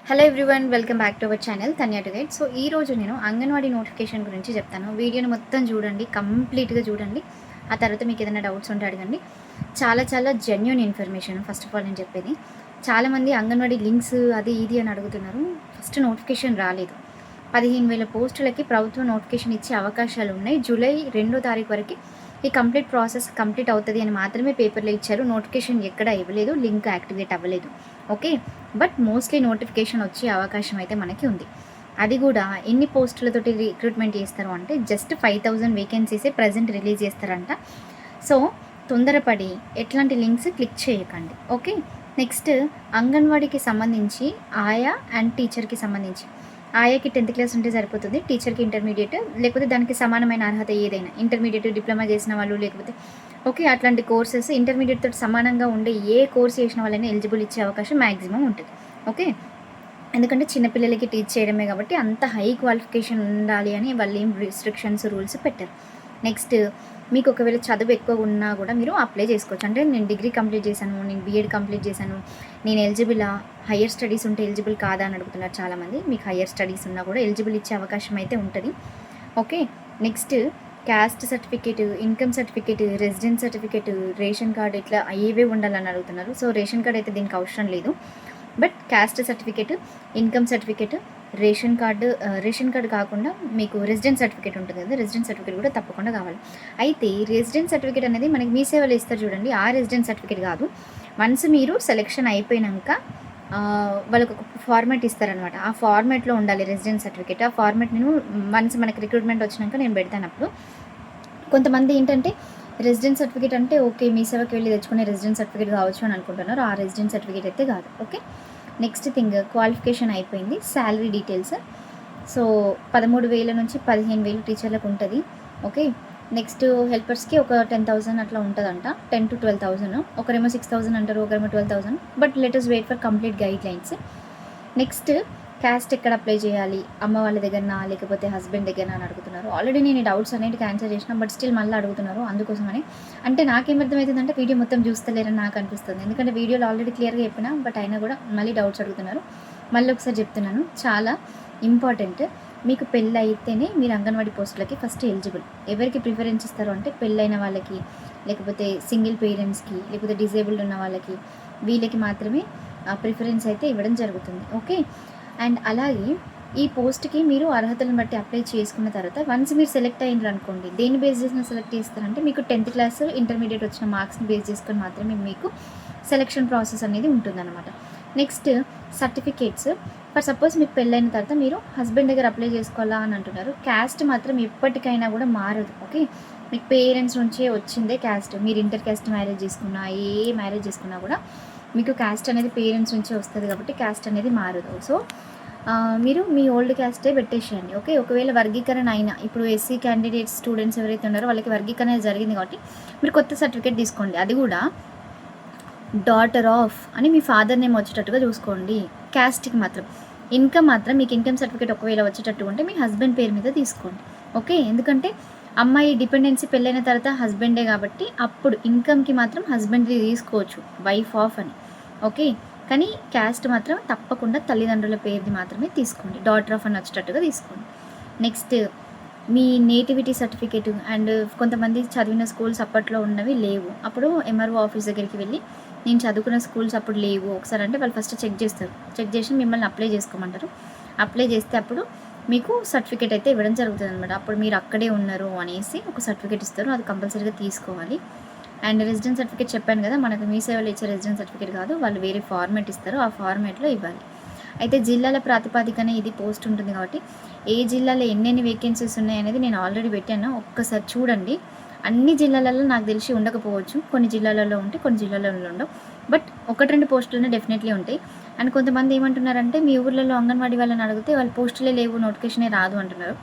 Hello everyone, welcome back to our channel Tanya to guide. So ఈ రోజు నేను anganwadi notification గురించి చెప్తాను. వీడియోని మొత్తం చూడండి, కంప్లీట్గా చూడండి. ఆ తర్వాత మీకు ఏదైనా డౌట్స్ ఉంటే అడగండి. చాలా చాలా genuine information. First of all నేను చెప్పేది, చాలామంది అంగన్వాడీ లింక్స్ అది ఇది అని అడుగుతున్నారు. ఫస్ట్ నోటిఫికేషన్ రాలేదు. 15,000 పోస్టులకి ప్రభుత్వం నోటిఫికేషన్ ఇచ్చే అవకాశాలు ఉన్నాయి. జూలై 2వ తారీఖు వరకు ఈ కంప్లీట్ ప్రాసెస్ కంప్లీట్ అవుతుంది అని మాత్రమే పేపర్లో ఇచ్చారు. నోటిఫికేషన్ ఎక్కడ ఇవ్వలేదు, లింక్ యాక్టివేట్ అవ్వలేదు. ఓకే, బట్ మోస్ట్లీ నోటిఫికేషన్ వచ్చే అవకాశం అయితే మనకి ఉంది. అది కూడా ఎన్ని పోస్టులతోటి రిక్రూట్మెంట్ చేస్తారు అంటే జస్ట్ 5,000 వేకెన్సీసే ప్రజెంట్ రిలీజ్ చేస్తారంట. సో తొందరపడి ఎట్లాంటి లింక్స్ క్లిక్ చేయకండి. ఓకే, నెక్స్ట్ అంగన్వాడీకి సంబంధించి ఆయా అండ్ టీచర్కి సంబంధించి ఆయాకి 10th క్లాస్ ఉంటే సరిపోతుంది, టీచర్కి ఇంటర్మీడియట్ లేకపోతే దానికి సమానమైన అర్హత ఏదైనా ఇంటర్మీడియట్ డిప్లొమా చేసిన వాళ్ళు లేకపోతే ఓకే అట్లాంటి కోర్సెస్ ఇంటర్మీడియట్ తోటి సమానంగా ఉండే ఏ కోర్స్ చేసిన వాళ్ళైనా ఎలిజిబుల్ ఇచ్చే అవకాశం మ్యాక్సిమం ఉంటుంది. ఓకే, ఎందుకంటే చిన్నపిల్లలకి టీచ్ చేయడమే కాబట్టి అంత హై క్వాలిఫికేషన్ ఉండాలి అని వాళ్ళు ఏం రిస్ట్రిక్షన్స్ రూల్స్ పెట్టారు. నెక్స్ట్ మీకు ఒకవేళ చదువు ఎక్కువ ఉన్నా కూడా మీరు అప్లై చేసుకోవచ్చు. అంటే నేను డిగ్రీ కంప్లీట్ చేశాను, నేను బీఎడ్ కంప్లీట్ చేశాను, నేను ఎలిజిబుల్ హయ్యర్ స్టడీస్ ఉంటే ఎలిజిబుల్ కాదా అని అడుగుతున్నారు చాలామంది. మీకు హయ్యర్ స్టడీస్ ఉన్నా కూడా ఎలిజిబుల్ ఇచ్చే అవకాశం అయితే ఉంటుంది. Okay, next caste certificate, income certificate, residence certificate, ration card ఇట్లా ఏవే ఉండాలని అడుగుతున్నారు. సో రేషన్ కార్డ్ అయితే దీనికి అవసరం లేదు. But caste certificate, income certificate, ration card కాకుండా మీకు రెసిడెన్స్ సర్టిఫికేట్ ఉంటుంది కదా, రెసిడెన్స్ సర్టిఫికేట్ కూడా తప్పకుండా కావాలి. అయితే రెసిడెన్స్ సర్టిఫికేట్ అనేది మనకి మీ సేవలు ఇస్తారు చూడండి, ఆ రెసిడెన్స్ సర్టిఫికేట్ కాదు. వన్స్ మీరు సెలెక్షన్ అయిపోయినాక వాళ్ళకు ఒక ఫార్మాట్ ఇస్తారనమాట. ఆ ఫార్మాట్లో ఉండాలి రెసిడెన్స్ సర్టిఫికేట్. ఆ ఫార్మాట్ నేను వన్స్ మనకి రిక్రూట్మెంట్ వచ్చినాక నేను పెడతాను. అప్పుడు కొంతమంది ఏంటంటే రెసిడెన్స్ సర్టిఫికేట్ అంటే ఓకే మీ సేవకి వెళ్ళి తెచ్చుకునే రెసిడెన్స్ సర్టిఫికేట్ కావచ్చు అని అనుకుంటున్నారు. ఆ రెసిడెన్స్ సర్టిఫికేట్ అయితే కాదు. ఓకే, నెక్స్ట్ థింగ్ క్వాలిఫికేషన్ అయిపోయింది. శాలరీ డీటెయిల్స్ సో 13,000 నుంచి 15,000 టీచర్లకు ఉంటుంది. ఓకే, నెక్స్ట్ హెల్పర్స్కి ఒక 10,000 అట్లా ఉంటుందంట, 10 to 12,000. ఒకరేమో 6,000 అంటారు, ఒకరేమో 12,000. But let us wait for complete guidelines. Next caste ఎక్కడ అప్లై చేయాలి, అమ్మ వాళ్ళ దగ్గరనా లేకపోతే హస్బెండ్ దగ్గర అని అడుగుతున్నారు. ఆల్రెడీ నేను డౌట్స్ అనేటికి ఆన్సర్ చేసిన, బట్ స్టిల్ మళ్ళీ అడుగుతున్నారు. అందుకోసమని అంటే నాకేమర్థమవుతుందంటే వీడియో మొత్తం చూస్తలేరని నాకు అనిపిస్తుంది. ఎందుకంటే వీడియోలో ఆల్రెడీ క్లియర్గా చెప్పినా, బట్ అయినా కూడా మళ్ళీ డౌట్స్ అడుగుతున్నారు. మళ్ళీ ఒకసారి చెప్తున్నాను, చాలా ఇంపార్టెంట్. మీకు పెళ్ళి అయితేనే మీరు అంగన్వాడీ పోస్టులకి ఫస్ట్ ఎలిజిబుల్. ఎవరికి ప్రిఫరెన్స్ ఇస్తారు అంటే పెళ్ళైన వాళ్ళకి, లేకపోతే సింగిల్ పేరెంట్స్కి, లేకపోతే డిజేబుల్డ్ ఉన్న వాళ్ళకి, వీళ్ళకి మాత్రమే ప్రిఫరెన్స్ అయితే ఇవ్వడం జరుగుతుంది. ఓకే, అండ్ అలాగే ఈ పోస్ట్కి మీరు అర్హతలను బట్టి అప్లై చేసుకున్న తర్వాత వన్స్ మీరు సెలెక్ట్ అయినారు అనుకోండి, దేన్ని బేస్ చేసిన సెలెక్ట్ చేస్తారంటే మీకు 10th క్లాస్ ఇంటర్మీడియట్ వచ్చిన మార్క్స్ని బేస్ చేసుకొని మాత్రమే మీకు సెలెక్షన్ ప్రాసెస్ అనేది ఉంటుందన్నమాట. Next certificates. ఫర్ సపోజ్ మీకు పెళ్ళైన తర్వాత మీరు హస్బెండ్ దగ్గర అప్లై చేసుకోవాలా అని అంటున్నారు. క్యాస్ట్ మాత్రం ఎప్పటికైనా కూడా మారదు. ఓకే, మీకు పేరెంట్స్ నుంచే వచ్చిందే క్యాస్ట్. మీరు ఇంటర్ క్యాస్ట్ మ్యారేజ్ చేసుకున్నా, ఏ మ్యారేజ్ చేసుకున్నా కూడా మీకు క్యాస్ట్ అనేది పేరెంట్స్ నుంచే వస్తుంది కాబట్టి క్యాస్ట్ అనేది మారదు. సో మీరు మీ ఓల్డ్ క్యాస్టే పెట్టేసేయండి. ఓకే, ఒకవేళ వర్గీకరణ అయినా, ఇప్పుడు ఎస్సీ క్యాండిడేట్స్ స్టూడెంట్స్ ఎవరైతే ఉన్నారో వాళ్ళకి వర్గీకరణ జరిగింది కాబట్టి మీరు కొత్త సర్టిఫికేట్ తీసుకోండి. అది కూడా డాటర్ ఆఫ్ అని మీ ఫాదర్ నేమ్ వచ్చేటట్టుగా చూసుకోండి. క్యాస్ట్కి మాత్రం. ఇన్కమ్ మాత్రం మీకు ఇన్కమ్ సర్టిఫికేట్ ఒకవేళ వచ్చేటట్టు ఉంటే మీ హస్బెండ్ పేరు మీద తీసుకోండి. ఓకే, ఎందుకంటే అమ్మాయి డిపెండెన్సీ పెళ్ళైన తర్వాత హస్బెండే కాబట్టి అప్పుడు ఇన్కమ్కి మాత్రం హస్బెండ్ది తీసుకోవచ్చు, వైఫ్ ఆఫ్ అని. ఓకే, కానీ క్యాస్ట్ మాత్రం తప్పకుండా తల్లిదండ్రుల పేరుది మాత్రమే తీసుకోండి, డాటర్ ఆఫ్ అని వచ్చేటట్టుగా తీసుకోండి. Next me nativity certificate. And కొంతమంది చదివిన స్కూల్స్ అప్పట్లో ఉన్నవి లేవు, అప్పుడు ఎంఆర్ఓ ఆఫీస్ దగ్గరికి వెళ్ళి నేను చదువుకున్న స్కూల్స్ అప్పుడు లేవు ఒకసారి అంటే వాళ్ళు ఫస్ట్ చెక్ చేస్తారు. చెక్ చేసి మిమ్మల్ని అప్లై చేసుకోమంటారు. అప్లై చేస్తే అప్పుడు మీకు సర్టిఫికేట్ అయితే ఇవ్వడం జరుగుతుంది అనమాట. అప్పుడు మీరు అక్కడే ఉన్నారు అనేసి ఒక సర్టిఫికేట్ ఇస్తారు, అది కంపల్సరీగా తీసుకోవాలి. అండ్ రెసిడెన్స్ సర్టిఫికేట్ చెప్పాను కదా, మనకు మీ సేవలో ఇచ్చే రెసిడెన్స్ సర్టిఫికేట్ కాదు, వాళ్ళు వేరే ఫార్మేట్ ఇస్తారు, ఆ ఫార్మేట్లో ఇవ్వాలి. అయితే జిల్లాల ప్రాతిపదికన ఇది పోస్ట్ ఉంటుంది కాబట్టి ఏ జిల్లాలో ఎన్నెన్ని వేకెన్సీస్ ఉన్నాయనేది నేను ఆల్రెడీ పెట్టాను, ఒక్కసారి చూడండి. అన్ని జిల్లాలలో నాకు తెలిసి ఉండకపోవచ్చు, కొన్ని జిల్లాలలో ఉంటే కొన్ని జిల్లాలలో ఉండవు. బట్ 1-2 పోస్టులనే డెఫినెట్లీ ఉంటాయి. అండ్ కొంతమంది ఏమంటున్నారంటే మీ ఊర్లలో అంగన్వాడీ వాళ్ళని అడిగితే వాళ్ళు పోస్టులే లేవు, నోటిఫికేషనే రాదు అంటున్నారు.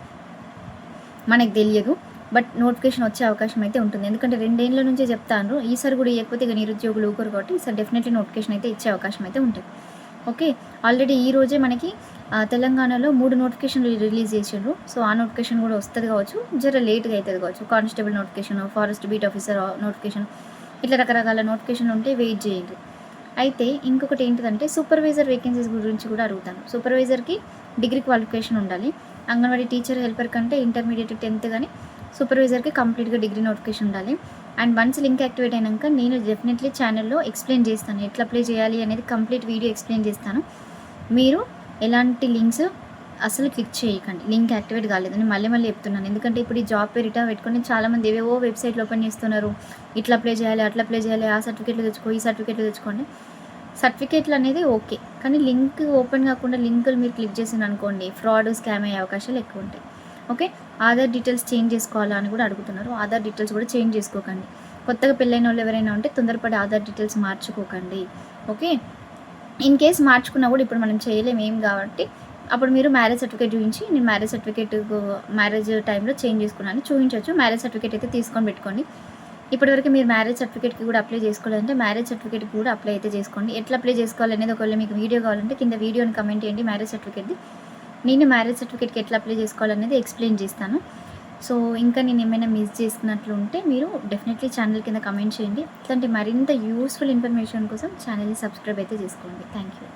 మనకు తెలియదు, బట్ నోటిఫికేషన్ వచ్చే అవకాశం అయితే ఉంటుంది. ఎందుకంటే 2 ఏళ్ళ నుంచే చెప్తాను, ఈసారి కూడా ఇవ్వకపోతే ఇక నిరుద్యోగులు ఊరుకోరు కాబట్టి ఈసారి డెఫినెట్లీ నోటిఫికేషన్ అయితే ఇచ్చే అవకాశం అయితే ఉంటుంది. ఓకే, ఆల్రెడీ ఈ రోజే మనకి తెలంగాణలో 3 నోటిఫికేషన్లు రిలీజ్ చేసిండ్రు. సో ఆ నోటిఫికేషన్ కూడా వస్తుంది కావచ్చు, జర లేట్గా అవుతుంది కావచ్చు. Constable notification, forest beat officer notification, ఇట్లా రకరకాల నోటిఫికేషన్ ఉంటే వెయిట్ చేయండి. అయితే ఇంకొకటి ఏంటిదంటే సూపర్వైజర్ వేకెన్సీస్ గురించి కూడా అడుగుతాను. సూపర్వైజర్‌కి డిగ్రీ క్వాలిఫికేషన్ ఉండాలి. అంగన్వాడీ టీచర్, హెల్పర్ కంటే ఇంటర్మీడియేట్ 10th గాని, సూపర్వైజర్‌కి కంప్లీట్‌గా డిగ్రీ నోటిఫికేషన్ ఉండాలి. అండ్ వన్స్ లింక్ యాక్టివేట్ అయినంక నేను డెఫినెట్‌లీ ఛానెల్‌లో ఎక్స్‌ప్లెయిన్ చేస్తాను. ఎట్లా అప్లై చేయాలి అనేది కంప్లీట్ వీడియో ఎక్స్‌ప్లెయిన్ చేస్తాను. మీరు ఎలాంటి లింక్స్ అసలు క్లిక్ చేయకండి. లింక్ యాక్టివేట్ కాలేదని మళ్ళీ మళ్ళీ చెప్తున్నాను. ఎందుకంటే ఇప్పుడు ఈ జాబ్ పేరిట పెట్టుకొని చాలామంది ఏవేవో వెబ్‌సైట్‌లు ఓపెన్ చేస్తున్నారు. ఇట్లా అప్లై చేయాలి, అట్లా అప్లై చేయాలి, ఆ సర్టిఫికేట్లు తెచ్చుకో, ఈ సర్టిఫికేట్లు తెచ్చుకోండి. సర్టిఫికేట్లు అనేది ఓకే. కానీ లింక్ ఓపెన్ కాకుండా లింకులు మీరు క్లిక్ చేసిందనుకోండి ఫ్రాడ్, స్కామ్ అయ్యే అవకాశాలు ఎక్కువ ఉంటాయి. ఓకే. ఆధార్ డీటెయిల్స్ చేంజ్ చేసుకోవాలా అని కూడా అడుగుతున్నారు. ఆధార్ డీటెయిల్స్ కూడా చేంజ్ చేసుకోకండి. కొత్తగా పెళ్ళైనోళ్ళు ఎవరైనా ఉంటే తొందరపడి ఆధార్ డీటెయిల్స్ మార్చుకోకండి. ఓకే. ఇన్ కేస్ మార్చుకున్నా కూడా ఇప్పుడు మనం చేయలేము ఏం కాబట్టి అప్పుడు మీరు మ్యారేజ్ సర్టిఫికేట్ చూపించి నేను మ్యారేజ్ టైంలో చేంజ్ చేసుకున్నాను చూపించవచ్చు. మ్యారేజ్ సర్టిఫికేట్ అయితే తీసుకొని పెట్టుకోండి. ఇప్పటివరకు మీరు మ్యారేజ్ సర్టిఫికేట్‌కి కూడా అప్లై చేసుకోలేదంటే మ్యారేజ్ సర్టిఫికేట్‌కి కూడా అప్లై అయితే చేసుకోండి. ఎట్లా అప్లై చేసుకోవాలనేది ఒకవేళ మీకు వీడియో కావాలంటే కింద వీడియోని కమెంట్ చేయండి మ్యారేజ్ సర్టిఫికేట్‌ది. నేను మ్యారేజ్ సర్టిఫికేట్‌కి ఎట్లా అప్లై చేసుకోవాలనేది ఎక్స్‌ప్లెయిన్ చేస్తాను. సో, ఇంకా నేను ఏమైనా మిస్ చేసినట్లు ఉంటే మీరు డెఫినెట్‌లీ ఛానల్ కింద కమెంట్ చేయండి. ఇట్లాంటి మరింత యూస్‌ఫుల్ ఇన్ఫర్మేషన్ కోసం ఛానల్‌ని సబ్స్క్రైబ్ అయితే చేసుకోండి. Thank you.